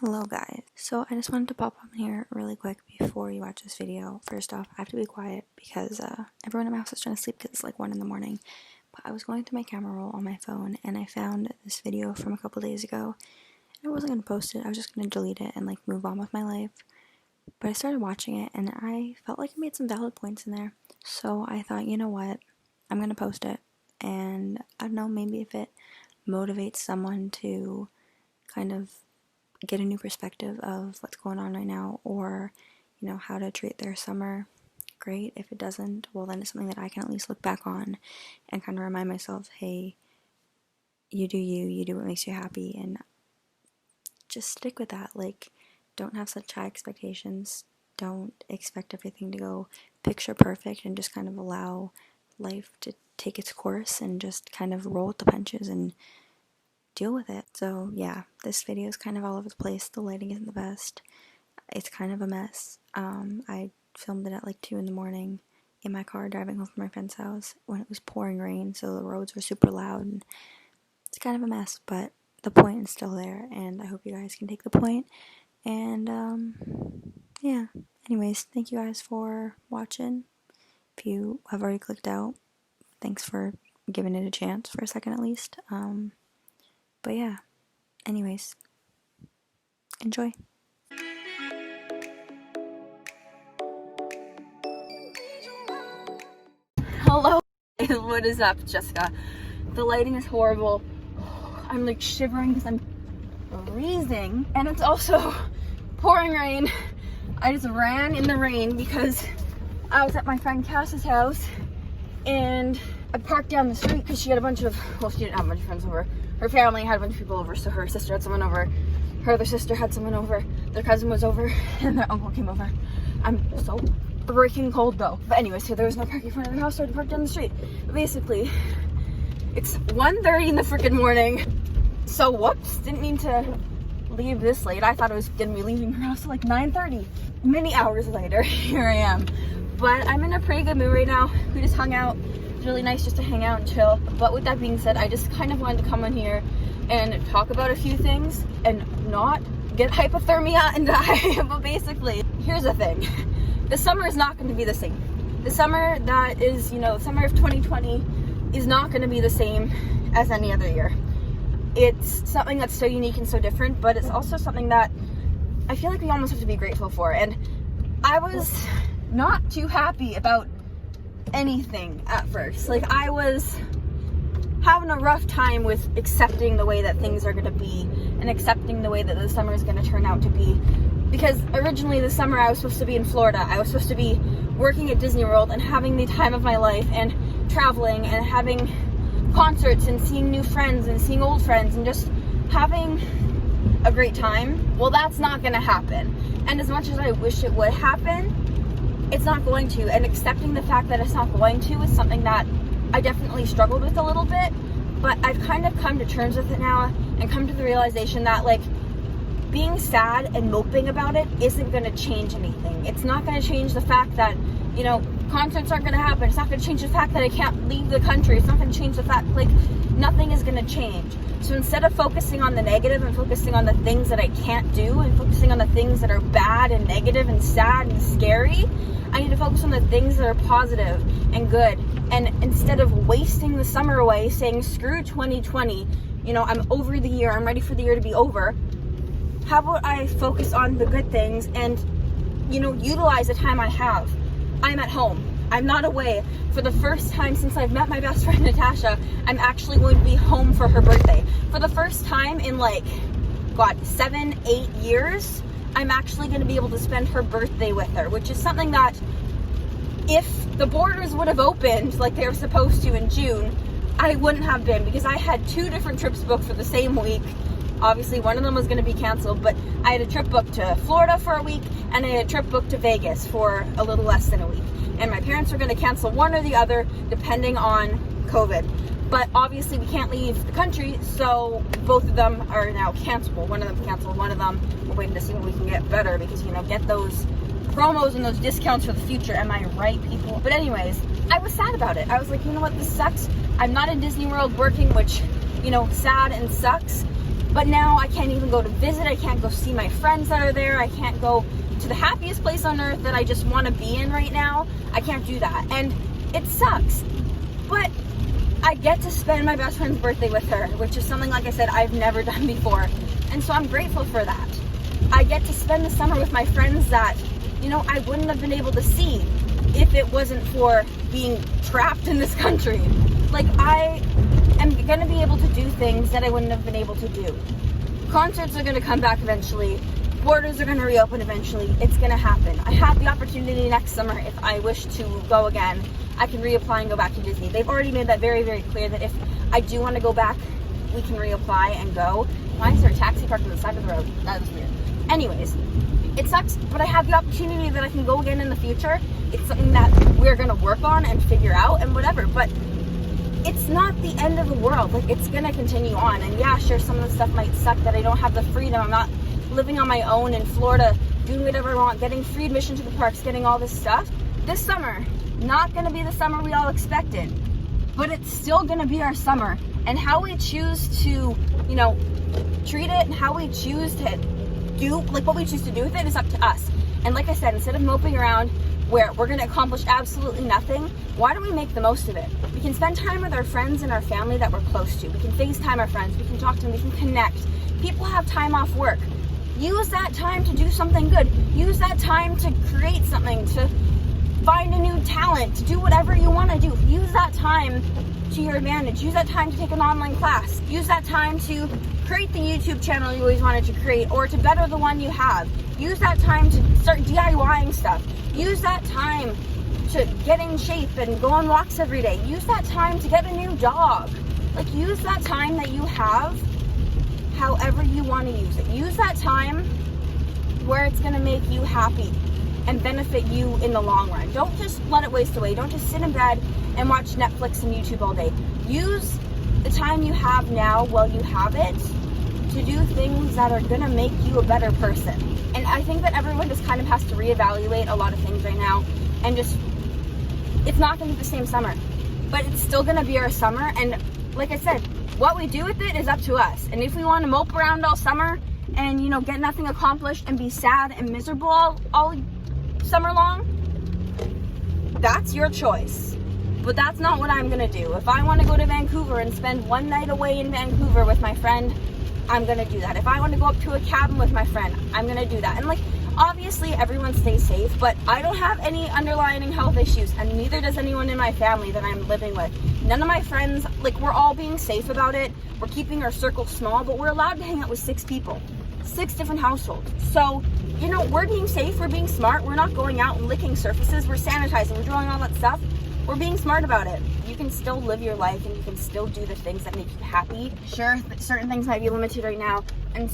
Hello guys, so I just wanted to pop on here really quick before you watch this video. First off, I have to be quiet because everyone in my house is trying to sleep because it's like 1 in the morning. But I was going through my camera roll on my phone and I found this video from a couple days ago. I wasn't going to post it, I was just going to delete it and like move on with my life. But I started watching it and I felt like it made some valid points in there. So I thought, you know what, I'm going to post it. And I don't know, maybe if it motivates someone to kind of get a new perspective of what's going on right now, or you know, how to treat their summer, great. If it doesn't, well then it's something that I can at least look back on and kind of remind myself, hey, you do what makes you happy, and just stick with that. Like, don't have such high expectations, don't expect everything to go picture perfect, and just kind of allow life to take its course and just kind of roll with the punches and deal with it. So yeah, this video is kind of all over the place. The lighting isn't the best. It's kind of a mess. I filmed it at like 2 in the morning in my car driving home from my friend's house when it was pouring rain, so the roads were super loud and it's kind of a mess, but the point is still there and I hope you guys can take the point. And yeah, anyways, thank you guys for watching. If you have already clicked out, thanks for giving it a chance for a second at least. But yeah, anyways, enjoy. Hello, what is up, Jessica? The lighting is horrible. I'm like shivering because I'm freezing, and it's also pouring rain. I just ran in the rain because I was at my friend Cass's house and I parked down the street because she had a bunch of, well, she didn't have a bunch of friends over. Her family had a bunch of people over, so her sister had someone over, her other sister had someone over, their cousin was over, and their uncle came over. I'm so freaking cold though. But anyway, so there was no parking in front of the house, so I had to park down the street. But basically, it's 1:30 in the freaking morning. So whoops, didn't mean to leave this late. I thought I was gonna be leaving her house at like 9:30. Many hours later, here I am. But I'm in a pretty good mood right now. We just hung out. It's really nice just to hang out and chill. But with that being said, I just kind of wanted to come on here and talk about a few things and not get hypothermia and die. But basically, here's the thing. The summer is not going to be the same. The summer that is, you know, the summer of 2020 is not going to be the same as any other year. It's something that's so unique and so different, but it's also something that I feel like we almost have to be grateful for. And I was not too happy about anything at first. Like, I was having a rough time with accepting the way that things are going to be and accepting the way that the summer is going to turn out to be. Because originally this summer I was supposed to be in Florida. I was supposed to be working at Disney World and having the time of my life and traveling and having concerts and seeing new friends and seeing old friends and just having a great time. Well, that's not going to happen. And as much as I wish it would happen, it's not going to. And accepting the fact that it's not going to is something that I definitely struggled with a little bit. But I've kind of come to terms with it now and come to the realization that, like, being sad and moping about it isn't going to change anything. It's not going to change the fact that, you know, concerts aren't going to happen. It's not going to change the fact that I can't leave the country. It's not going to change the fact, like, nothing is going to change. So instead of focusing on the negative and focusing on the things that I can't do and focusing on the things that are bad and negative and sad and scary, I need to focus on the things that are positive and good. And instead of wasting the summer away saying, screw 2020, you know, I'm over the year, I'm ready for the year to be over, how about I focus on the good things and, you know, utilize the time I have. I'm at home. I'm not away. For the first time since I've met my best friend Natasha, I'm actually going to be home for her birthday. For the first time in, like, God, 7-8 years, I'm actually going to be able to spend her birthday with her, which is something that if the borders would have opened like they were supposed to in June, I wouldn't have been, because I had 2 different trips booked for the same week. Obviously, one of them was going to be canceled, but I had a trip booked to Florida for a week, and I had a trip booked to Vegas for a little less than a week. And my parents were going to cancel one or the other, depending on COVID. But obviously, we can't leave the country, so both of them are now cancelable. One of them canceled, one of them we're waiting to see when we can get better, because, you know, get those promos and those discounts for the future. Am I right, people? But anyways, I was sad about it. I was like, you know what, this sucks. I'm not in Disney World working, which, you know, sad and sucks. But now I can't even go to visit. I can't go see my friends that are there. I can't go to the happiest place on earth that I just want to be in right now. I can't do that. And it sucks. But I get to spend my best friend's birthday with her, which is something, like I said, I've never done before. And so I'm grateful for that. I get to spend the summer with my friends that, you know, I wouldn't have been able to see if it wasn't for being trapped in this country. Like, I am gonna be able to do things that I wouldn't have been able to do. Concerts are gonna come back eventually. Borders are gonna reopen eventually. It's gonna happen. I have the opportunity next summer, if I wish to go again, I can reapply and go back to Disney. They've already made that very, very clear that if I do want to go back, we can reapply and go. Why is there a taxi parked on the side of the road? That is weird. Anyways, it sucks, but I have the opportunity that I can go again in the future. It's something that we're gonna work on and figure out and whatever, but it's not the end of the world. Like, it's gonna continue on. And yeah, sure, some of the stuff might suck that I don't have the freedom. I'm not living on my own in Florida, doing whatever I want, getting free admission to the parks, getting all this stuff. This summer, not gonna be the summer we all expected, but it's still gonna be our summer. And how we choose to, you know, treat it and how we choose to do, like what we choose to do with it is up to us. And like I said, instead of moping around where we're gonna accomplish absolutely nothing, why don't we make the most of it? We can spend time with our friends and our family that we're close to. We can FaceTime our friends, we can talk to them, we can connect. People have time off work. Use that time to do something good. Use that time to create something, to find a new talent, to do whatever you wanna do. Use that time to your advantage. Use that time to take an online class. Use that time to create the YouTube channel you always wanted to create, or to better the one you have. Use that time to start DIYing stuff. Use that time to get in shape and go on walks every day. Use that time to get a new dog. Like, use that time that you have however you want to use it. Use that time where it's going to make you happy and benefit you in the long run. Don't just let it waste away. Don't just sit in bed and watch Netflix and YouTube all day. Use the time you have now while you have it to do things that are gonna make you a better person. And I think that everyone just kind of has to reevaluate a lot of things right now, and just, it's not gonna be the same summer, but it's still gonna be our summer. And like I said, what we do with it is up to us. And if we want to mope around all summer and, you know, get nothing accomplished and be sad and miserable all summer long, that's your choice. But that's not what I'm gonna do. If I want to go to Vancouver and spend one night away in Vancouver with my friend, I'm gonna do that. If I want to go up to a cabin with my friend, I'm gonna do that. And like, obviously everyone stays safe, but I don't have any underlying health issues, and neither does anyone in my family that I'm living with. None of my friends, like, we're all being safe about it. We're keeping our circle small, but we're allowed to hang out with 6 people, 6 different households. So, you know, we're being safe, we're being smart. We're not going out and licking surfaces, we're sanitizing, we're doing all that stuff. We're being smart about it. You can still live your life and you can still do the things that make you happy. Sure, certain things might be limited right now, and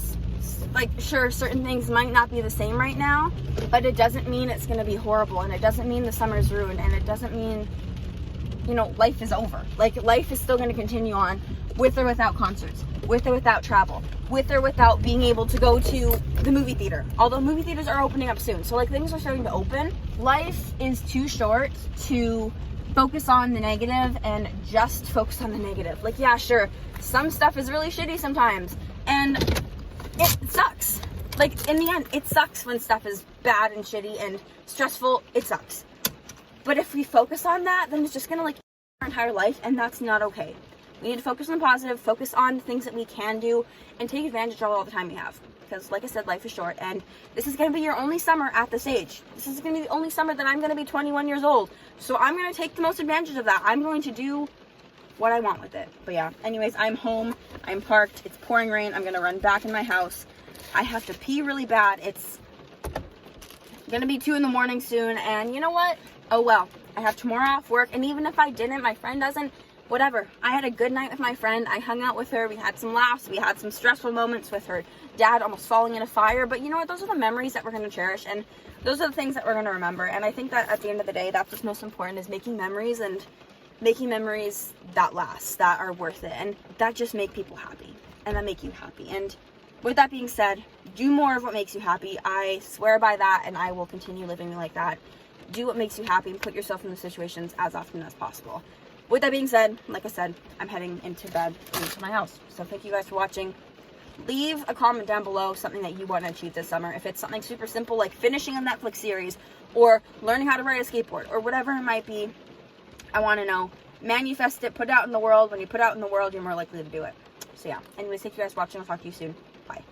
like, sure, certain things might not be the same right now, but it doesn't mean it's gonna be horrible, and it doesn't mean the summer's ruined, and it doesn't mean, you know, life is over. Like, life is still gonna continue on, with or without concerts, with or without travel, with or without being able to go to the movie theater. Although movie theaters are opening up soon, so like, things are starting to open. Life is too short to focus on the negative and just focus on the negative. Like, yeah, sure, some stuff is really shitty sometimes, and it sucks. Like, in the end, it sucks when stuff is bad and shitty and stressful. It sucks. But if we focus on that, then it's just gonna, like, our entire life, and that's not okay. We need to focus on the positive, focus on things that we can do, and take advantage of all the time we have. Because, like I said, life is short, and this is going to be your only summer at this age. This is going to be the only summer that I'm going to be 21 years old. So I'm going to take the most advantage of that. I'm going to do what I want with it. But yeah, anyways, I'm home. I'm parked. It's pouring rain. I'm going to run back in my house. I have to pee really bad. It's going to be 2 in the morning soon, and you know what? Oh well. I have tomorrow off work, and even if I didn't, my friend doesn't, whatever. I had a good night with my friend. I hung out with her. We had some laughs. We had some stressful moments with her dad almost falling in a fire. But you know what? Those are the memories that we're going to cherish, and those are the things that we're going to remember. And I think that at the end of the day, that's what's most important, is making memories, and making memories that last, that are worth it, and that just make people happy, and that make you happy. And with that being said, do more of what makes you happy. I swear by that, and I will continue living like that. Do what makes you happy, and put yourself in the situations as often as possible. With that being said, like I said, I'm heading into bed and into my house. So thank you guys for watching. leave a comment down below something that you want to achieve this summer. If it's something super simple like finishing a Netflix series or learning how to ride a skateboard or whatever it might be, I want to know. Manifest it, put it out in the world. When you put it out in the world, you're more likely to do it. So yeah, anyways, thank you guys for watching. I'll talk to you soon. Bye.